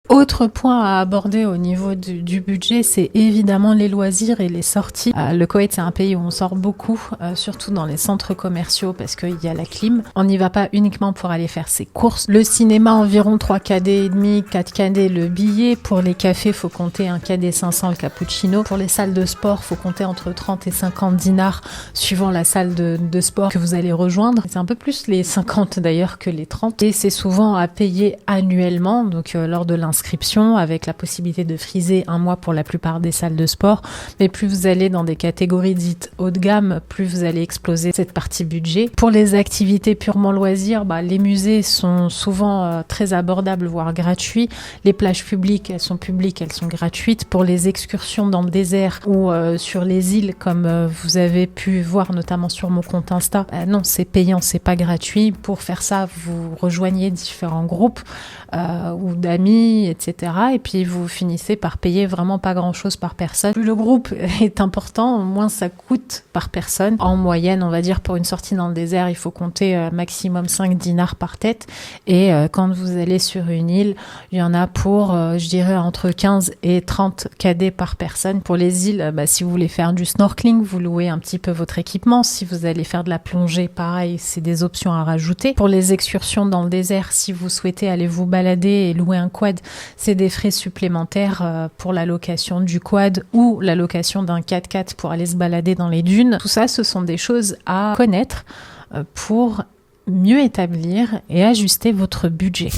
Autre point à aborder au niveau du budget, c'est évidemment les loisirs et les sorties. Le Koweït, c'est un pays où on sort beaucoup, surtout dans les centres commerciaux parce qu'il y a la clim. On n'y va pas uniquement pour aller faire ses courses. Le cinéma, environ 3 KD et demi, 4 KD le billet. Pour les cafés, faut compter un KD 500 le cappuccino. Pour les salles de sport, faut compter entre 30 et 50 dinars suivant la salle de sport que vous allez rejoindre. C'est un peu plus les 50 d'ailleurs que les 30. Et c'est souvent à payer annuellement, donc lors de l'inscription, avec la possibilité de friser un mois pour la plupart des salles de sport. Mais plus vous allez dans des catégories dites haut de gamme, plus vous allez exploser cette partie budget. Pour les activités purement loisirs, les musées sont souvent très abordables, voire gratuits. Les plages publiques, elles sont gratuites. Pour les excursions dans le désert ou sur les îles, comme vous avez pu voir notamment sur mon compte Insta, non, c'est payant, c'est pas gratuit. Pour faire ça, vous rejoignez différents groupes ou d'amis, etc. Et puis vous finissez par payer vraiment pas grand-chose par personne. Plus le groupe est important, moins ça coûte par personne. En moyenne, on va dire, pour une sortie dans le désert, il faut compter maximum 5 dinars par tête. Et quand vous allez sur une île, il y en a pour, je dirais, entre 15 et 30 KD par personne. Pour les îles, si vous voulez faire du snorkeling, vous louez un petit peu votre équipement. Si vous allez faire de la plongée, pareil, c'est des options à rajouter. Pour les excursions dans le désert, si vous souhaitez aller vous balader et louer un quad, c'est des frais supplémentaires pour la location du quad ou la location d'un 4x4 pour aller se balader dans les dunes. Tout ça, ce sont des choses à connaître pour mieux établir et ajuster votre budget.